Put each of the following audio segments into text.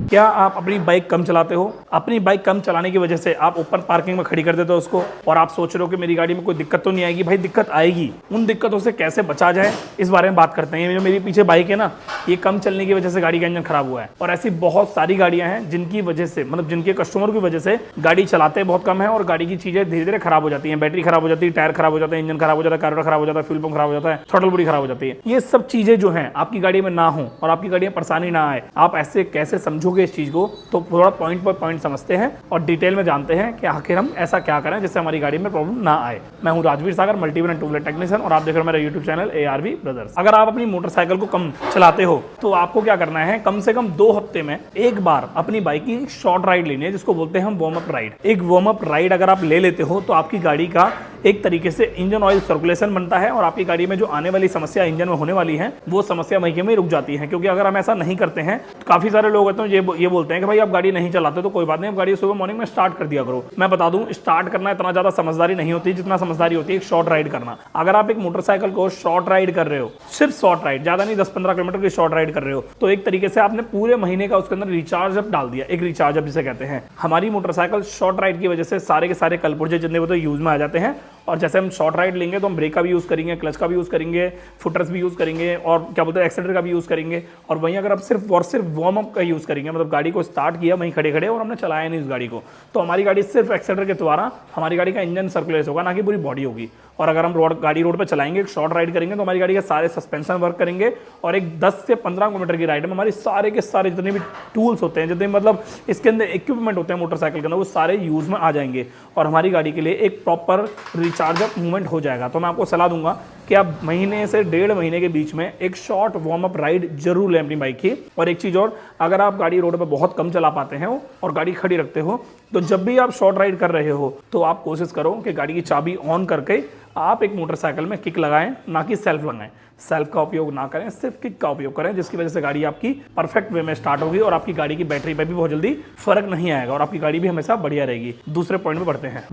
क्या आप अपनी बाइक कम चलाते हो? अपनी बाइक कम चलाने की वजह से आप ऊपर पार्किंग में खड़ी कर देते हो उसको और आप सोच रहे हो कि मेरी गाड़ी में कोई दिक्कत तो नहीं आएगी। भाई दिक्कत आएगी। उन दिक्कतों से कैसे बचा जाए इस बारे में बात करते हैं। ये जो मेरी पीछे बाइक है ना, ये कम चलने की वजह से गाड़ी का इंजन खराब हुआ है और ऐसी बहुत सारी गाड़ियां हैं जिनकी वजह से, मतलब जिनके कस्टमर की वजह से गाड़ी चलाते बहुत कम है और गाड़ी की चीजें धीरे धीरे खराब हो जाती है। बैटरी खराब हो जाती है, टायर खराब हो जाता है, इंजन खराब हो जाता है, कार्बोरेटर खराब हो जाता है, फ्यूल पंप खराब हो जाता है, थ्रॉटल बॉडी खराब हो जाती है। ये सब चीजें जो हैं आपकी गाड़ी में ना हो और आपकी गाड़ी में परेशानी ना आए, आप ऐसे कैसे समझोगे इस चीज को? तो थोड़ा पॉइंट बाय पॉइंट समझते हैं और डिटेल में जानते हैं कि आखिर हम ऐसा क्या करें जिससे हमारी गाड़ी में प्रॉब्लम ना आए। मैं हूं राजवीर सागर, मल्टीवन एंड टू व्हीलर टेक्नीशियन, और आप देख रहे हो मेरा यूट्यूब चैनल ARV ब्रदर्स। अगर आप अपनी मोटरसाइकिल को कम चलाते हो तो आपको क्या करना है, कम से कम 2 हफ्ते में एक बार अपनी बाइक की शॉर्ट राइड लेनी है, जिसको बोलते हैं हम वार्म अप राइड। एक वार्म अप राइड अगर आप ले लेते हो तो आपकी गाड़ी का एक तरीके से इंजन ऑयल सर्कुलेशन बनता है और आपकी गाड़ी में जो आने वाली समस्या इंजन में होने वाली है वो समस्या वहीं में रुक जाती है। क्योंकि अगर हम ऐसा नहीं करते हैं तो काफी सारे लोग होते हैं ये बोलते हैं कि भाई आप गाड़ी नहीं चलाते तो कोई बात नहीं, आप गाड़ी सुबह मॉर्निंग में स्टार्ट कर दिया करो। मैं बता दूं, स्टार्ट करना इतना ज्यादा समझदारी नहीं होती जितना समझदारी होती है एक शॉर्ट राइड करना। अगर आप एक मोटरसाइकिल को शॉर्ट राइड कर रहे हो, सिर्फ शॉर्ट राइड, ज्यादा नहीं 10-15 किलोमीटर की शॉर्ट राइड कर रहे हो, तो एक तरीके से आपने पूरे महीने का उसके अंदर रिचार्ज अप डाल दिया। एक रिचार्ज अप जिसे कहते हैं। हमारी मोटरसाइकिल शॉर्ट राइड की वजह से सारे के सारे कलपुर्जे जितने वो तो यूज में आ जाते हैं। और जैसे हम शॉर्ट राइड लेंगे तो हम ब्रेक का भी यूज करेंगे, क्लच का भी यूज करेंगे, फुटर्स भी यूज करेंगे और क्या बोलते हैं एक्सीलरेटर का भी यूज करेंगे। और वहीं अगर आप सिर्फ और सिर्फ वार्म अप का यूज करेंगे, मतलब गाड़ी को स्टार्ट किया वहीं खड़े खड़े और हमने चलाया नहीं उस गाड़ी को, तो हमारी गाड़ी सिर्फ एक्सीलरेटर के द्वारा हमारी गाड़ी का इंजन सर्कुलेट होगा, ना कि पूरी बॉडी होगी। और अगर हम गाड़ी रोड पे चलाएंगे, शॉर्ट राइड करेंगे, तो हमारी गाड़ी के सारे सस्पेंशन वर्क करेंगे और एक 10 से 15 किलोमीटर की राइड में हमारे सारे के सारे जितने भी टूल्स होते हैं, जितने मतलब इसके अंदर इक्विपमेंट होते हैं मोटरसाइकिल के अंदर, वो सारे यूज में आ जाएंगे और हमारी गाड़ी के लिए एक प्रॉपर रिचार्ज अप मूवमेंट हो जाएगा। तो मैं आपको सलाह दूंगा कि आप महीने से 1.5 महीने के बीच में एक शॉर्ट वार्म अप राइड जरूर लें अपनी बाइक की। और एक चीज और, अगर आप गाड़ी रोड पे बहुत कम चला पाते हैं और गाड़ी खड़ी रखते हो, तो जब भी आप शॉर्ट राइड कर रहे हो तो आप कोशिश करो कि गाड़ी की चाबी ऑन करके आप एक मोटरसाइकिल में किक लगाएं, ना कि सेल्फ लगाएं। सेल्फ का उपयोग ना करें, सिर्फ किक का उपयोग करें, जिसकी वजह से गाड़ी आपकी परफेक्ट वे में स्टार्ट होगी और आपकी गाड़ी की बैटरी पे भी बहुत जल्दी फर्क नहीं आएगा और आपकी गाड़ी भी हमेशा बढ़िया रहेगी। दूसरे पॉइंट पे बढ़ते हैं।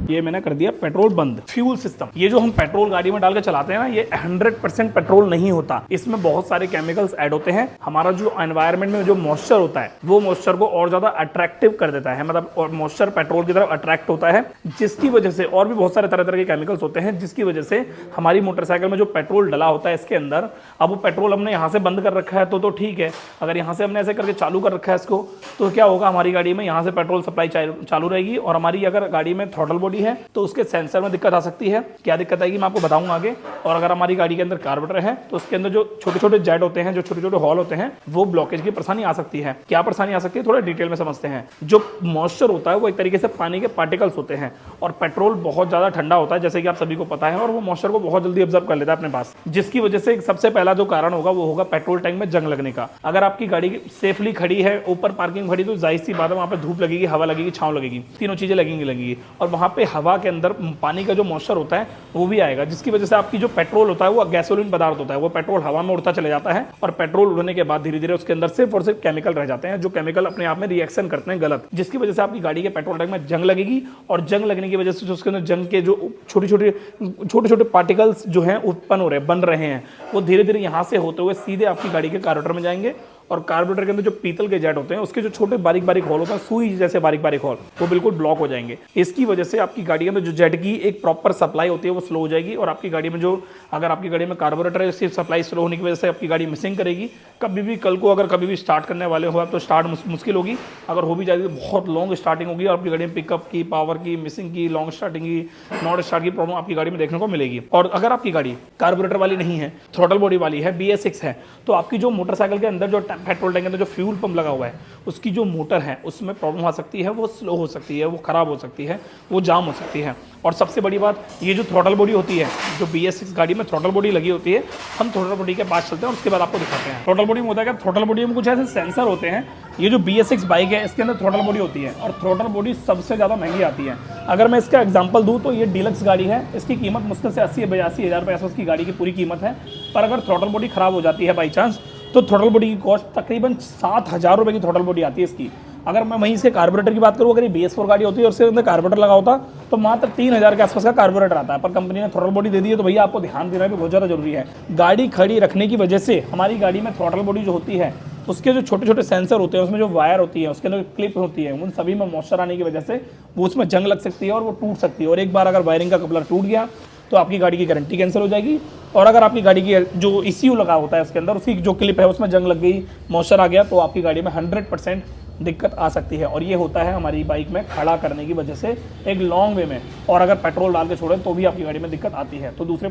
ये मैंने कर दिया पेट्रोल बंद। फ्यूल सिस्टम, ये जो हम पेट्रोल गाड़ी में डाल के चलाते हैं ना, ये 100% पेट्रोल नहीं होता। इसमें बहुत सारे केमिकल्स ऐड होते हैं। हमारा जो एनवायरनमेंट में जो मॉइस्चर होता है वो मॉइस्चर को और ज्यादा अट्रैक्टिव कर देता है, मतलब और मॉइस्चर पेट्रोल की तरफ अट्रैक्ट होता है, जिसकी वजह से और भी बहुत सारे तरह तरह के केमिकल्स होते हैं, जिसकी वजह से हमारी मोटरसाइकिल में जो पेट्रोल डला होता है इसके अंदर, अब वो पेट्रोल हमने यहाँ से बंद कर रखा है तो ठीक है। अगर यहाँ से हमने ऐसे करके चालू कर रखा है इसको, तो क्या होगा, हमारी गाड़ी में यहाँ से पेट्रोल सप्लाई चालू रहेगी और हमारी अगर गाड़ी में थ्रॉटल बॉडी है तो उसके सेंसर में दिक्कत आ सकती है। क्या दिक्कत आएगी मैं आपको बताऊंगा आगे। और अगर हमारी गाड़ी के अंदर कार्बोरेटर है तो उसके अंदर जो छोटे छोटे जेट होते हैं, जो छोटे छोटे हॉल होते हैं, वो ब्लॉकेज की परेशानी आ सकती है। क्या परेशानी आ सकती है, थोड़ा डिटेल में समझते हैं। जो मॉइस्चर होता है वो एक तरीके से पानी के पार्टिकल्स होते हैं और पेट्रोल बहुत ज्यादा ठंडा होता है, जैसे कि आप सभी को पता है, और वो मॉइस्चर को बहुत जल्दी ऑब्जर्व कर लेता है अपने पास, जिसकी वजह से सबसे पहला जो कारण होगा वो होगा पेट्रोल टैंक में जंग लगने का। अगर आपकी गाड़ी सेफली खड़ी है, ऊपर पार्किंग खड़ी, तो जाहिर सी बात है वहां पे धूप लगेगी, हवा लगेगी, छांव लगेगी, तीनों चीजें लगेंगी और वहां पे हवा के अंदर पानी का जो मॉइस्चर होता है वो भी आएगा, जिसकी वजह से आपकी जो पेट्रोल होता है वो गैसोलीन पदार्थ होता है, वो पेट्रोल हवा में उड़ता चले जाता है और पेट्रोल उड़ने के बाद धीरे धीरे उसके अंदर सिर्फ और सिर्फ केमिकल रह जाते हैं, जो केमिकल अपने आप में रिएक्शन करते हैं गलत, जिसकी वजह से आपकी गाड़ी के पेट्रोल टैंक में जंग लगेगी और जंग लगने की वजह से उसके अंदर जंग के जो छोटे छोटे पार्टिकल्स जो हैं उत्पन्न हो रहे हैं, बन रहे हैं, वो धीरे धीरे यहाँ से होते हुए सीधे आपकी गाड़ी के कार्बोरेटर में जाएंगे और कार्बोरेटर के अंदर जो पीतल के जेट होते हैं उसके जो छोटे बारीक बारीक होल होते हैं, सुई जैसे बारीक बारीक होल, वो बिल्कुल ब्लॉक हो जाएंगे। इसकी वजह से आपकी गाड़ी के अंदर जो जेट की एक प्रॉपर सप्लाई होती है वो स्लो हो जाएगी और आपकी गाड़ी में जो, अगर आपकी गाड़ी में कार्बोरेटर है, सिर्फ सप्लाई स्लो होने की वजह से आपकी गाड़ी मिसिंग करेगी। कभी भी कल को अगर कभी भी स्टार्ट करने वाले हो आप तो स्टार्ट मुश्किल होगी, अगर हो भी जाएगी तो बहुत लॉन्ग स्टार्टिंग होगी और आपकी गाड़ी में पिकअप की, पावर की, मिसिंग की, लॉन्ग स्टार्टिंग की, नॉट स्टार्ट की प्रॉब्लम आपकी गाड़ी में देखने को मिलेगी। और अगर आपकी गाड़ी कार्बोरेटर वाली नहीं है, थ्रॉटल बॉडी वाली है, BS6 है, तो आपकी जो मोटरसाइकिल के अंदर जो पेट्रोल टैंक के अंदर जो फ्यूल पंप लगा हुआ है उसकी जो मोटर है उसमें प्रॉब्लम आ सकती है, वो स्लो हो सकती है, वो खराब हो सकती है, वो जाम हो सकती है। और सबसे बड़ी बात, ये जो थ्रॉटल बॉडी होती है, जो BS6 गाड़ी में थ्रॉटल बॉडी लगी होती है, हम थ्रॉटल बॉडी के पास चलते हैं और उसके बाद आपको दिखाते हैं। थ्रॉटल बॉडी में होता है क्या, थ्रॉटल बॉडी में कुछ ऐसे सेंसर होते हैं। ये जो BS6 बाइक है इसके अंदर थ्रॉटल बॉडी होती है और थ्रॉटल बॉडी सबसे ज़्यादा महंगी आती है। अगर मैं इसका एग्जांपल दूं तो ये डीलक्स गाड़ी है, इसकी कीमत मुश्किल से 80-82 हज़ार रुपये आसपास की गाड़ी की पूरी कीमत है। पर अगर थ्रॉटल बॉडी खराब हो जाती है बाई चांस, तो थ्रॉटल बॉडी की कॉस्ट तकरीबन 7,000 रुपये की थ्रॉटल बॉडी आती है इसकी। अगर मैं वहीं इसके कार्बोरेटर की बात करूँ, अगर ये BS4 गाड़ी होती है और उसके अंदर कार्बोरेटर लगा होता तो मात्र 3,000 के आसपास का कार्बोरेटर आता है, पर कंपनी ने थ्रॉटल बॉडी दे दी है, तो भैया आपको ध्यान देना भी बहुत ज़्यादा जरूरी है। गाड़ी खड़ी रखने की वजह से हमारी गाड़ी में थ्रॉटल बॉडी जो होती है उसके जो छोटे छोटे सेंसर होते हैं, उसमें जो वायर होती है, उसके अंदर क्लिप होती है, उन सभी में मॉइस्चर आने की वजह से वो उसमें जंग लग सकती है और वो टूट सकती है। और एक बार अगर वायरिंग का कपलर टूट गया तो आपकी गाड़ी की गारंटी कैंसिल हो जाएगी। और अगर आपकी गाड़ी की जो ECU लगा होता है उसके अंदर, उसकी जो क्लिप है उसमें जंग लग गई, मॉइस्चर आ गया, तो आपकी गाड़ी में 100% दिक्कत आ सकती है। और ये होता है हमारी बाइक में खड़ा करने की वजह से एक लॉन्ग वे में, और अगर पेट्रोल डाल के छोड़ें तो भी आपकी गाड़ी में दिक्कत आती है। तो तीसरे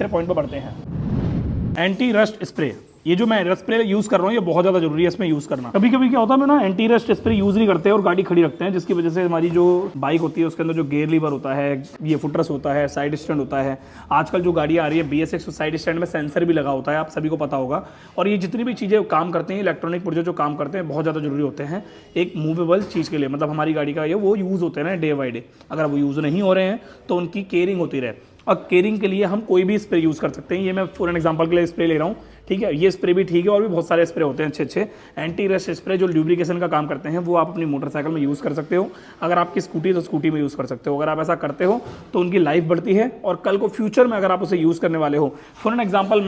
पॉइंट पर बढ़ते हैं, एंटी रस्ट स्प्रे। ये जो मैं रस्ट स्प्रे यूज़ कर रहा हूँ ये बहुत ज़्यादा जरूरी है इसमें यूज़ करना। कभी कभी क्या होता है, मैं ना एंटी रस्ट स्प्रे यूज़ नहीं करते और गाड़ी खड़ी रखते हैं, जिसकी वजह से हमारी जो बाइक होती है उसके अंदर जो गेयर लीवर होता है, ये फुटरेस्ट होता है, साइड स्टैंड होता है। आजकल जो गाड़ियाँ आ रही है BS6 साइड स्टैंड में सेंसर भी लगा होता है, आप सभी को पता होगा। और ये जितनी भी चीज़ें काम करते हैं, इलेक्ट्रॉनिक पुर्जे जो काम करते हैं, बहुत ज़्यादा जरूरी होते हैं एक मूवेबल चीज़ के लिए। मतलब हमारी गाड़ी का ये वो यूज़ होते हैं ना डे बाई डे। अगर वो यूज़ नहीं हो रहे हैं तो उनकी केयरिंग होती रहे। और केयरिंग के लिए हम कोई भी स्प्रे यूज़ कर सकते हैं। ये मैं फॉर एन एग्जांपल के लिए स्प्रे ले रहा हूँ, ठीक है। ये स्प्रे भी ठीक है, और भी बहुत सारे स्प्रे होते हैं अच्छे एंटी रस्ट स्प्रे जो ल्यूब्रिकेशन का काम करते हैं, वो आप अपनी मोटरसाइकिल में यूज़ कर सकते हो। अगर आपकी स्कूटी है तो स्कूटी में यूज़ कर सकते हो। अगर आप ऐसा करते हो तो उनकी लाइफ बढ़ती है, और कल को फ्यूचर में अगर आप उसे यूज़ करने वाले हो, फॉर एन एग्जाम्पल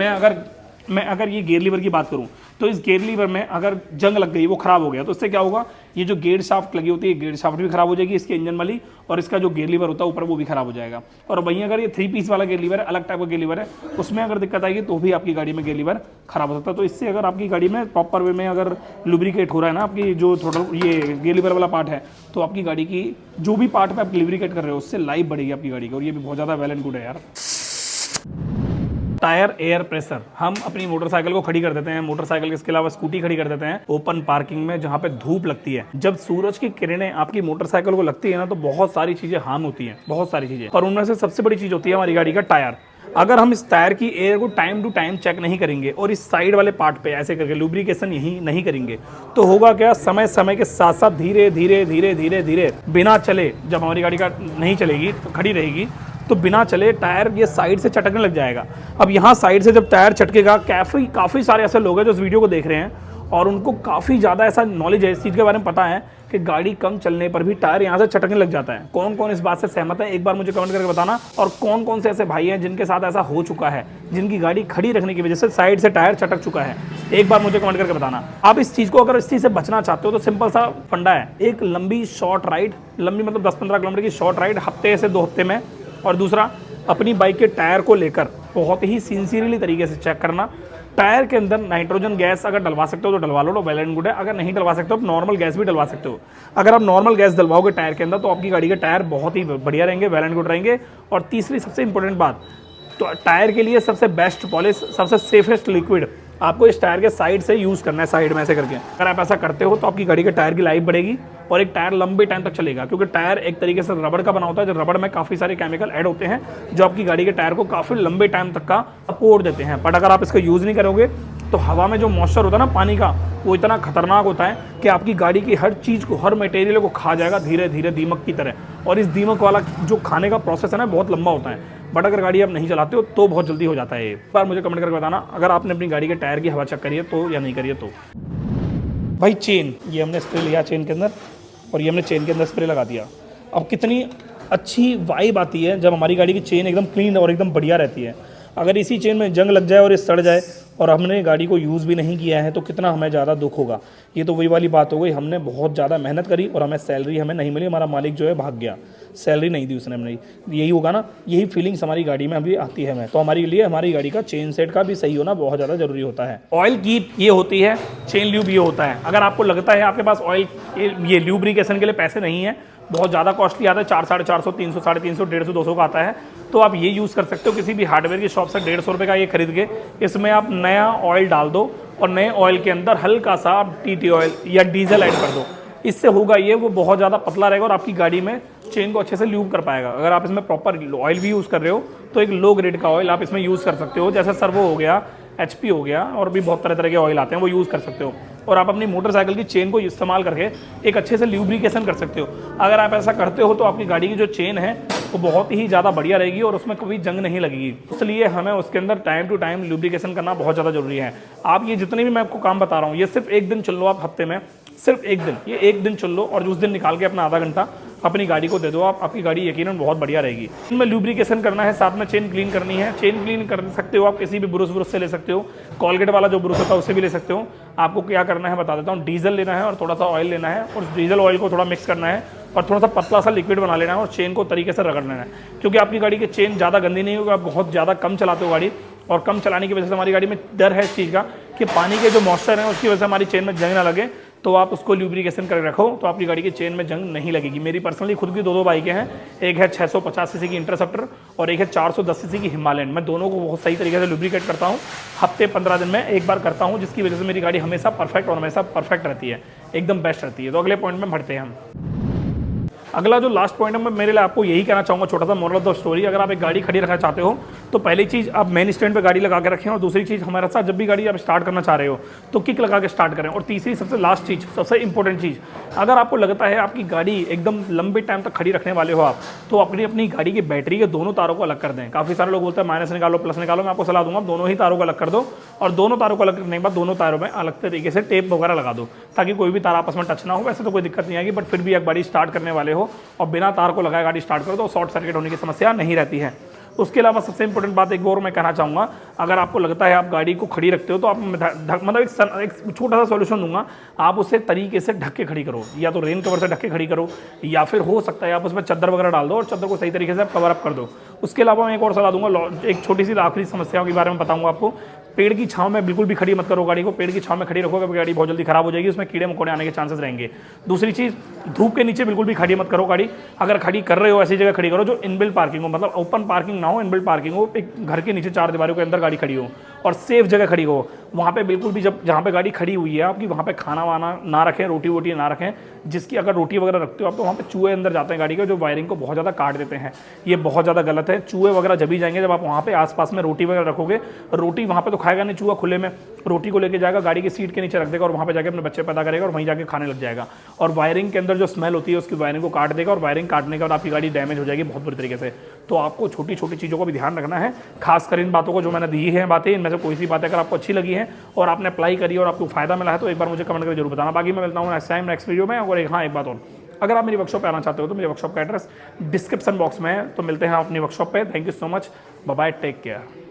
मैं अगर ये गेयर लीवर की बात करूं, तो इस गेयर लीवर में अगर जंग लग गई, वो खराब हो गया, तो इससे क्या होगा, ये जो गेयर शाफ्ट लगी होती है, गेयर शाफ्ट भी खराब हो जाएगी इसके इंजन वाली, और इसका जो गेयर लीवर होता है ऊपर वो भी खराब हो जाएगा। और वहीं अगर ये 3 पीस वाला गेयर लीवर है, अलग टाइप का गेयर लीवर है, उसमें अगर दिक्कत आएगी तो भी आपकी गाड़ी में गेयर लीवर खराब हो सकता है। तो इससे अगर आपकी गाड़ी में प्रॉपर वे में अगर लुब्रिकेट हो रहा है ना, आपकी जो थोड़ा ये गेयर लीवर वाला पार्ट है, तो आपकी गाड़ी की जो भी पार्ट पे आप लुब्रिकेट कर रहे हो उससे लाइफ बढ़ेगी आपकी गाड़ी की। और ये भी बहुत ज़्यादा वेल एंड गुड है यार। टायर एयर प्रेशर, हम अपनी मोटरसाइकिल को खड़ी कर देते हैं, मोटरसाइकिल के इसके अलावा स्कूटी खड़ी कर देते हैं ओपन पार्किंग में, जहां पे धूप लगती है। जब सूरज की किरणें आपकी मोटरसाइकिल को लगती है ना, तो बहुत सारी चीजें हार्म होती हैं, बहुत सारी चीजें। और उनमें से सबसे बड़ी चीज होती है हमारी गाड़ी का टायर। अगर हम इस टायर की एयर को टाइम टू टाइम चेक नहीं करेंगे और इस साइड वाले पार्ट पे ऐसे करके लुब्रिकेशन यही नहीं करेंगे, तो होगा क्या, समय समय के साथ साथ धीरे धीरे धीरे धीरे धीरे बिना चले, जब हमारी गाड़ी का नहीं चलेगी तो खड़ी रहेगी, तो बिना चले टायर ये साइड से चटकने लग जाएगा। अब यहाँ साइड से जब टायर चटकेगा, काफ़ी सारे ऐसे लोग हैं जो इस वीडियो को देख रहे हैं और उनको काफ़ी ज़्यादा ऐसा नॉलेज है, इस चीज़ के बारे में पता है कि गाड़ी कम चलने पर भी टायर यहाँ से चटकने लग जाता है। कौन कौन इस बात से सहमत है, एक बार मुझे कमेंट करके बताना। और कौन कौन से ऐसे भाई हैं जिनके साथ ऐसा हो चुका है, जिनकी गाड़ी खड़ी रखने की वजह से साइड से टायर चटक चुका है, एक बार मुझे कमेंट करके बताना। आप इस चीज़ को अगर इस चीज़ से बचना चाहते हो तो सिंपल सा फंडा है, एक लंबी शॉर्ट राइड, लंबी मतलब 10-15 किलोमीटर की शॉर्ट राइड हफ्ते से 2 हफ्ते में, और दूसरा अपनी बाइक के टायर को लेकर बहुत ही सिंसियरली तरीके से चेक करना। टायर के अंदर नाइट्रोजन गैस अगर डलवा सकते हो तो डलवा लो, तो वेल एंड गुड है। अगर नहीं डलवा सकते हो तो नॉर्मल गैस भी डलवा सकते हो। अगर आप नॉर्मल गैस डलवाओगे टायर के अंदर तो आपकी गाड़ी के टायर बहुत ही बढ़िया रहेंगे, वेल एंड गुड रहेंगे। और तीसरी सबसे इंपॉर्टेंट बात, तो टायर के लिए सबसे बेस्ट पॉलिश, सबसे सेफेस्ट लिक्विड आपको इस टायर के साइड से यूज़ करना है, साइड में ऐसे करके। अगर आप ऐसा करते हो तो आपकी गाड़ी के टायर की लाइफ बढ़ेगी और एक टायर लंबे टाइम तक चलेगा, क्योंकि टायर एक तरीके से रबड़ का बना होता है। जो रबड़ में काफ़ी सारे केमिकल ऐड होते हैं जो आपकी गाड़ी के टायर को काफ़ी लंबे टाइम तक का सपोर्ट देते हैं। बट अगर आप इसका यूज़ नहीं करोगे तो हवा में जो मॉइस्चर होता है ना पानी का, वो इतना खतरनाक होता है कि आपकी गाड़ी की हर चीज़ को, हर मटेरियल को खा जाएगा धीरे धीरे दीमक की तरह। और इस दीमक वाला जो खाने का प्रोसेस है ना, बहुत लंबा होता है। बट अगर गाड़ी आप नहीं चलाते हो तो बहुत जल्दी हो जाता है। एक बार मुझे कमेंट करके बताना अगर आपने अपनी गाड़ी के टायर की हवा चेक करी है तो या नहीं करी है तो। भाई चेन, ये हमने स्प्रे लिया चेन के अंदर, और ये हमने चेन के अंदर स्प्रे लगा दिया। अब कितनी अच्छी वाइब आती है जब हमारी गाड़ी की चेन एकदम क्लीन और एकदम बढ़िया रहती है। अगर इसी चेन में जंग लग जाए और ये सड़ जाए और हमने गाड़ी को यूज़ भी नहीं किया है तो कितना हमें ज़्यादा दुख होगा। ये तो वही वाली बात हो गई, हमने बहुत ज़्यादा मेहनत करी और हमें सैलरी हमें नहीं मिली, हमारा मालिक जो है भाग गया, सैलरी नहीं दी उसने, हमें यही होगा ना। यही फीलिंग्स हमारी गाड़ी में अभी आती है हमें। तो हमारे लिए हमारी गाड़ी का चेन सेट का भी सही होना बहुत ज़्यादा जरूरी होता है। ऑयल की ये होती है, चेन ल्यूब ये होता है। अगर आपको लगता है आपके पास ऑयल ये ल्यूब्रिकेशन के लिए पैसे नहीं है, बहुत ज़्यादा कॉस्टली आता है, 400-450, 300, 350, 150, 200 का आता है, तो आप ये यूज़ कर सकते हो किसी भी हार्डवेयर की शॉप से 150 रुपये का ये खरीद के। इसमें आप नया ऑयल डाल दो और नए ऑयल के अंदर हल्का सा आप TT ऑयल या डीजल ऐड कर दो। इससे होगा ये, वो बहुत ज़्यादा पतला रहेगा और आपकी गाड़ी में चेन को अच्छे से ल्यूब कर पाएगा। अगर आप इसमें प्रॉपर ऑयल भी यूज़ कर रहे हो तो एक लो ग्रेड का ऑयल आप इसमें यूज़ कर सकते हो, जैसे सर्वो हो गया, HP हो गया, और भी बहुत तरह तरह के ऑयल आते हैं, वो यूज़ कर सकते हो। और आप अपनी मोटरसाइकिल की चेन को इस्तेमाल करके एक अच्छे से ल्यूब्रिकेशन कर सकते हो। अगर आप ऐसा करते हो तो आपकी गाड़ी की जो चेन है वो बहुत ही ज़्यादा बढ़िया रहेगी और उसमें कभी जंग नहीं लगेगी। इसलिए हमें उसके अंदर टाइम टू टाइम ल्यूब्रिकेशन करना बहुत ज़्यादा जरूरी है। आप ये जितने भी मैं आपको काम बता रहा हूँ, ये सिर्फ एक दिन चल लो आप हफ्ते में, सिर्फ एक दिन, ये एक दिन चल लो और उस दिन निकाल के अपना आधा घंटा अपनी गाड़ी को दे दो आप, आपकी गाड़ी यकीनन बहुत बढ़िया रहेगी। इनमें लुब्रिकेशन करना है, साथ में चेन क्लीन करनी है। चेन क्लीन कर सकते हो आप किसी भी ब्रुश से ले सकते हो, कॉलगेट वाला जो ब्रुश होता है उससे भी ले सकते हो। आपको क्या करना है बता देता हूँ, डीजल लेना है और थोड़ा सा ऑयल लेना है, और डीजल ऑयल को थोड़ा मिक्स करना है और थोड़ा सा पतला सा लिक्विड बना लेना है और चेन को तरीके से रगड़ लेना है, क्योंकि आपकी गाड़ी की चेन ज़्यादा गंदी नहीं होगी। आप बहुत ज़्यादा कम चलाते हो गाड़ी, और कम चलाने की वजह से हमारी गाड़ी में डर है इस चीज़ का कि पानी के जो मॉइस्चर है उसकी वजह से हमारी चेन में जंग ना लगे। तो आप उसको ल्यूब्रिकेशन कर रखो तो आपकी गाड़ी की चेन में जंग नहीं लगेगी। मेरी पर्सनली खुद की दो बाइकें हैं, एक है 650 सीसी की इंटरसेप्टर और एक है 410 सीसी की हिमालयन। मैं दोनों को बहुत सही तरीके से लुब्रिकेट करता हूँ, हफ्ते 15 दिन में एक बार करता हूँ, जिसकी वजह से मेरी गाड़ी हमेशा परफेक्ट रहती है, एकदम बेस्ट रहती है। तो अगले पॉइंट में बढ़ते हैं हम। अगला जो लास्ट पॉइंट है, मैं मेरे लिए आपको यही कहना चाहूँगा, छोटा सा मोरल ऑफ द स्टोरी। अगर आप एक गाड़ी खड़ी रखना चाहते हो तो पहली चीज़ आप मेन स्टैंड पे गाड़ी लगा के रखें, और दूसरी चीज़ हमारे साथ जब भी गाड़ी आप स्टार्ट करना चाह रहे हो तो किक लगा के स्टार्ट करें। और तीसरी सबसे लास्ट चीज़, सबसे इंपॉर्टेंट चीज़, अगर आपको लगता है आपकी गाड़ी एकदम लंबे टाइम तक खड़ी रखने वाले हो आप, तो अपनी गाड़ी की बैटरी के दोनों तारों को अलग कर दें। काफ़ी सारे लोग बोलते हैं माइनस निकालो प्लस निकालो, मैं आपको सलाह दूंगा दोनों ही तारों को अलग कर दो, और दोनों तारों को अलग करने के बाद दोनों तारों में अलग तरीके से टेप वगैरह लगा दो, ताकि कोई भी तार आपस में टच ना हो। वैसे तो कोई दिक्कत नहीं आएगी, बट फिर भी एक गाड़ी स्टार्ट करने वाले हो और बिना तार को लगाए गाड़ी स्टार्ट करो तो शॉर्ट सर्किट होने की समस्या नहीं रहती है। उसके अलावा सबसे इंपॉर्टेंट बात एक और मैं कहना चाहूँगा, अगर आपको लगता है आप गाड़ी को खड़ी रखते हो तो आप मतलब एक छोटा सा सॉल्यूशन दूंगा, आप उसे तरीके से ढक के खड़ी करो, या तो रेन कवर से ढक के खड़ी करो, या फिर हो सकता है आप उसमें चादर वगैरह डाल दो और चादर को सही तरीके से आप कवर अप कर दो। उसके अलावा मैं एक और सलाह दूंगा, एक छोटी सी आखिरी समस्याओं के बारे में बताऊंगा आपको। पेड़ की छांव में बिल्कुल भी खड़ी मत करो गाड़ी को, पेड़ की छांव में खड़ी रखोगे गाड़ी बहुत जल्दी खराब हो जाएगी, उसमें कीड़े मकोड़े आने के चांसेस रहेंगे। दूसरी चीज़, धूप के नीचे बिल्कुल भी खड़ी मत करो गाड़ी। अगर खड़ी कर रहे हो ऐसी जगह खड़ी करो जो इनबिल्ट पार्किंग हो, मतलब ओपन पार्किंग ना हो, इनबिल्ट पार्किंग हो, एक घर के नीचे 4 दीवारों के अंदर गाड़ी खड़ी हो और सेफ जगह खड़ी हो। वहाँ पे बिल्कुल भी जहाँ पे गाड़ी खड़ी हुई है आपकी, वहाँ पे खाना वाना ना रखें, रोटी वोटी ना रखें, जिसकी अगर रोटी वगैरह रखते हो आप तो वहाँ पे चूहे अंदर जाते हैं गाड़ी के, जो वायरिंग को बहुत ज़्यादा काट देते हैं। ये बहुत ज़्यादा गलत है। चूहे वगैरह जब भी जाएंगे जब आप वहाँ पे आसपास में रोटी वगैरह रखोगे, रोटी वहाँ पे तो खाएगा नहीं चूहा, खुले में रोटी को लेके जाएगा, गाड़ी की सीट के नीचे रख देगा और वहाँ पे जाके अपने बच्चे पैदा करेगा और वहीं जाके खाने लग जाएगा, और वायरिंग के अंदर जो स्मेल होती है उसकी वायरिंग को काट देगा, और वायरिंग काटने के बाद आपकी गाड़ी डैमेज हो जाएगी बहुत बुरी तरीके से। तो आपको छोटी छोटी चीज़ों को भी ध्यान रखना है, खासकर इन बातों को जो मैंने दी है बातें, इनमें से कोई सी बातें अगर आपको अच्छी लगी है और आपने अप्लाई करी और आपको फायदा मिला है तो एक बार मुझे कमेंट करके जरूर बताना। बाकी मैं मिलता हूँ नेक्स्ट टाइम नेक्स्ट वीडियो में। और एक बात और, अगर आप मेरी वर्कशॉप पे आना चाहते हो तो मेरी वर्कशॉप का एड्रेस डिस्क्रिप्शन बॉक्स में है, तो मिलते हैं अपनी वर्कशॉप पे। Thank you so much, bye bye, take care.